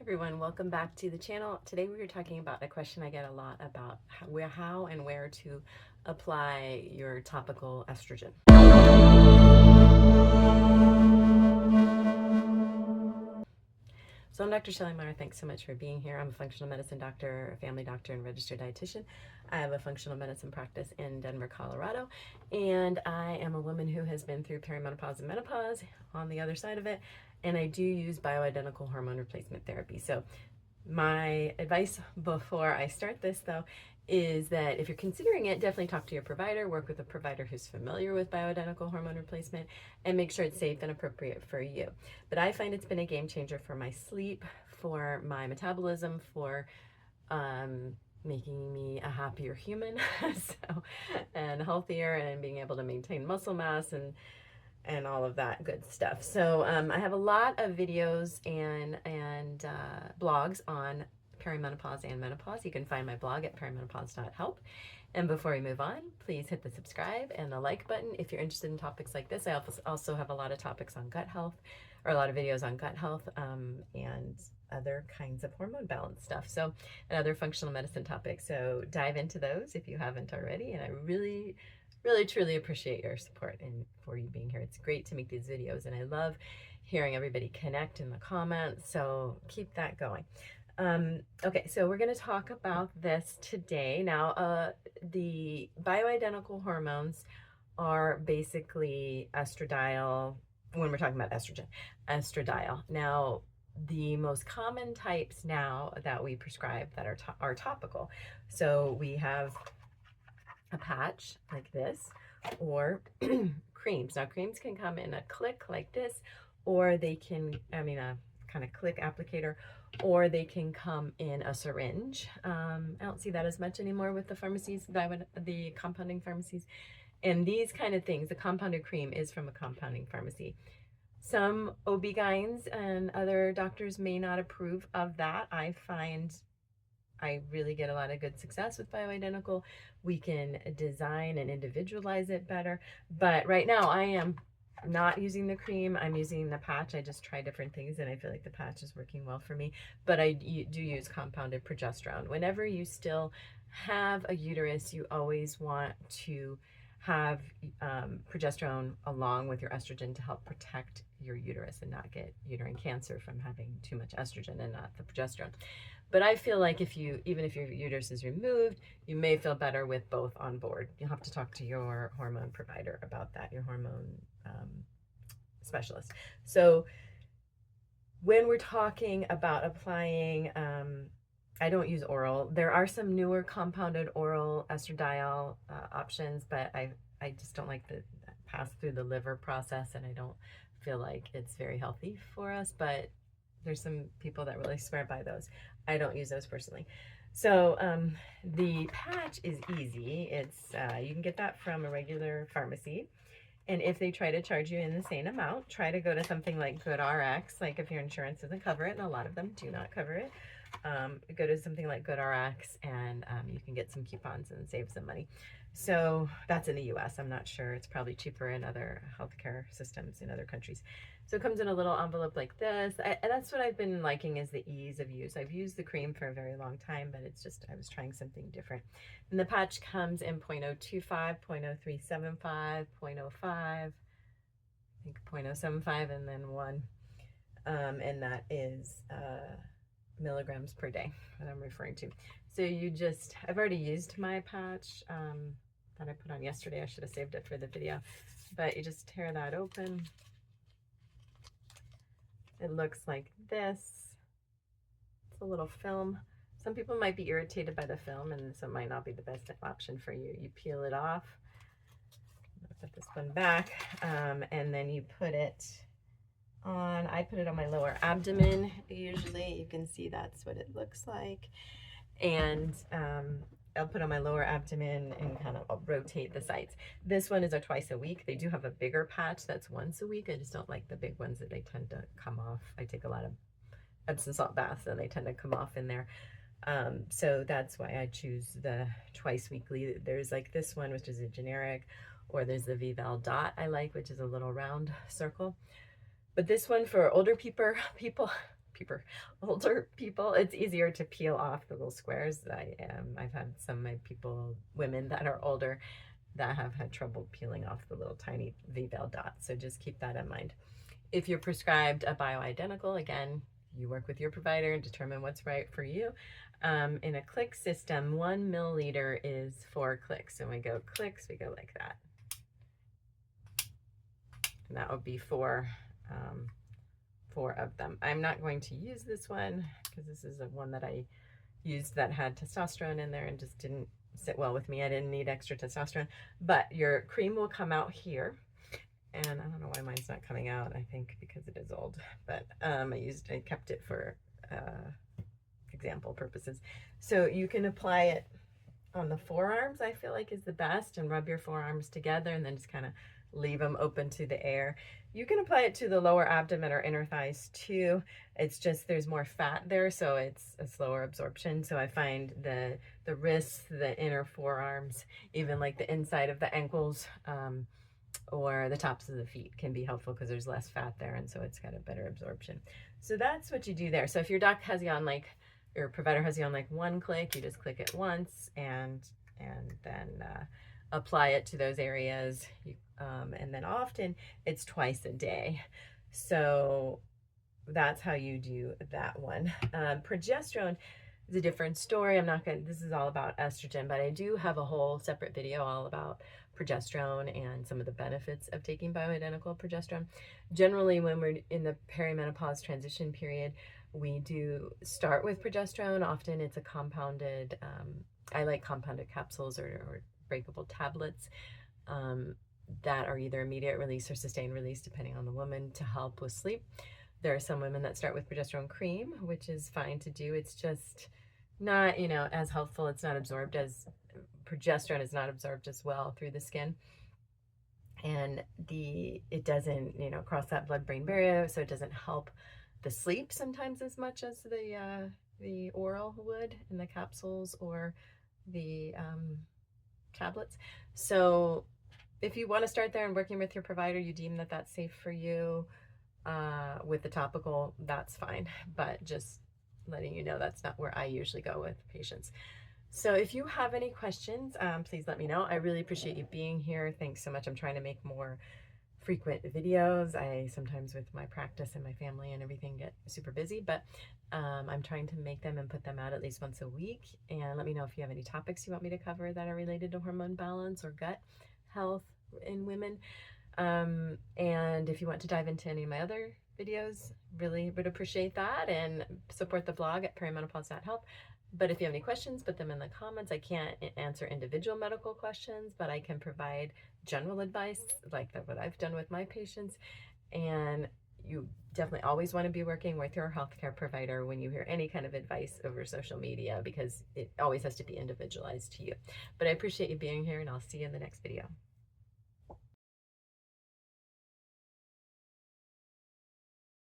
Everyone, welcome back to the channel. Today we are talking about a question I get a lot about how and where to apply your topical estrogen. So I'm Dr. Shelley Meyer. Thanks so much for being here. I'm a functional medicine doctor, a family doctor, and registered dietitian. I have a functional medicine practice in Denver, Colorado, and I am a woman who has been through perimenopause and menopause on the other side of it, and I do use bioidentical hormone replacement therapy. So my advice before I start this, though, is that if you're considering it, definitely talk to your provider, work with a provider who's familiar with bioidentical hormone replacement, and make sure it's safe and appropriate for you. But I find it's been a game changer for my sleep, for my metabolism, for making me a happier human, and healthier, and being able to maintain muscle mass and all of that good stuff. So I have a lot of videos and blogs on perimenopause and menopause. You can find my blog at perimenopause.help. And before we move on, please hit the subscribe and the like button if you're interested in topics like this. I also have a lot of topics on gut health, or a lot of videos on gut health and other kinds of hormone balance stuff. So, and other functional medicine topics. So dive into those if you haven't already. And I really truly appreciate your support and for you being here. It's great to make these videos, and I love hearing everybody connect in the comments, so keep that going. Okay, so we're going to talk about this today. Now, the bioidentical hormones are basically estradiol, when we're talking about estrogen, estradiol. Now, the most common types now that we prescribe that are topical. So we have a patch like this, or creams. Now, creams can come in a click like this, or they can, a kind of click applicator, or they can come in a syringe. I don't see that as much anymore with the pharmacies, the compounding pharmacies. And these kind of things, the compounded cream is from a compounding pharmacy. Some OB-GYNs and other doctors may not approve of that. I find I really get a lot of good success with bioidentical. We can design and individualize it better. But right now I am not using the cream. I'm using the patch. I just try different things, and I feel like the patch is working well for me. But I do use compounded progesterone. Whenever you still have a uterus, you always want to have progesterone along with your estrogen to help protect your uterus and not get uterine cancer from having too much estrogen and not the progesterone. But I feel like even if your uterus is removed, you may feel better with both on board. You'll have to talk to your hormone provider about that, your hormone specialist. So when we're talking about applying, I don't use oral. There are some newer compounded oral estradiol options, but I just don't like the pass through the liver process, and I don't feel like it's very healthy for us. But there's some people that really swear by those. I don't use those personally. So the patch is easy. It's you can get that from a regular pharmacy. And if they try to charge you an insane amount, try to go to something like GoodRx, like if your insurance doesn't cover it, and a lot of them do not cover it. Go to something like GoodRx, and you can get some coupons and save some money. So that's in the US. I'm not sure. It's probably cheaper in other healthcare systems in other countries. So it comes in a little envelope like this. And that's what I've been liking, is the ease of use. I've used the cream for a very long time, but it's just, I was trying something different. And the patch comes in 0.025, 0.0375, 0.05, I think 0.075, and then 1. And that is milligrams per day that I'm referring to. So I've already used my patch that I put on yesterday. I should have saved it for the video. But you just tear that open. It looks like this. It's a little film. Some people might be irritated by the film, and so it might not be the best option for you. You peel it off. I'm gonna put this one back, and then you put it on. I put it on my lower abdomen. Usually, you can see that's what it looks like, and I'll put on my lower abdomen and kind of rotate the sides. This one is a twice a week. They do have a bigger patch that's once a week. I just don't like the big ones that they tend to come off. I take a lot of Epsom salt baths, and they tend to come off in there. So that's why I choose the twice weekly. There's like this one, which is a generic, or there's the Vival Dot I like, which is a little round circle. But this one for older people, older people, it's easier to peel off the little squares. I've had some of my women that are older, that have had trouble peeling off the little tiny V-veil dots. So just keep that in mind. If you're prescribed a bioidentical, again, you work with your provider and determine what's right for you. In a click system, 1 milliliter is 4 clicks. And we go clicks, we go like that. And that would be four of them. I'm not going to use this one because this is one that I used that had testosterone in there and just didn't sit well with me. I didn't need extra testosterone, but your cream will come out here. And I don't know why mine's not coming out. I think because it is old, but I kept it for example purposes. So you can apply it on the forearms, I feel like is the best, and rub your forearms together and then just kind of leave them open to the air. You can apply it to the lower abdomen or inner thighs too. It's just there's more fat there, so it's a slower absorption. So I find the wrists, the inner forearms, even like the inside of the ankles, or the tops of the feet can be helpful because there's less fat there, and so it's got a better absorption. So that's what you do there. So if your doc has you on like, your provider has you on like 1 click, you just click it once and then apply it to those areas. And then often it's twice a day. So that's how you do that one. Progesterone is a different story. This is all about estrogen, but I do have a whole separate video all about progesterone and some of the benefits of taking bioidentical progesterone. Generally, when we're in the perimenopause transition period, we do start with progesterone. Often it's a compounded, I like compounded capsules or breakable tablets that are either immediate release or sustained release, depending on the woman, to help with sleep. There are some women that start with progesterone cream, which is fine to do. It's just not, as helpful. It's not absorbed as, progesterone is not absorbed as well through the skin. And it doesn't, cross that blood-brain barrier, so it doesn't help the sleep sometimes as much as the oral would in the capsules or the tablets. So if you want to start there and working with your provider, you deem that that's safe for you with the topical, that's fine. But just letting you know, that's not where I usually go with patients. So if you have any questions, please let me know. I really appreciate you being here. Thanks so much. I'm trying to make more frequent videos. I sometimes, with my practice and my family and everything, get super busy, but I'm trying to make them and put them out at least once a week. And let me know if you have any topics you want me to cover that are related to hormone balance or gut health in women. And if you want to dive into any of my other videos, really would appreciate that, and support the blog at perimenopause.help. But if you have any questions, put them in the comments. I can't answer individual medical questions, but I can provide general advice like what I've done with my patients. And you definitely always want to be working with your healthcare provider when you hear any kind of advice over social media, because it always has to be individualized to you. But I appreciate you being here, and I'll see you in the next video.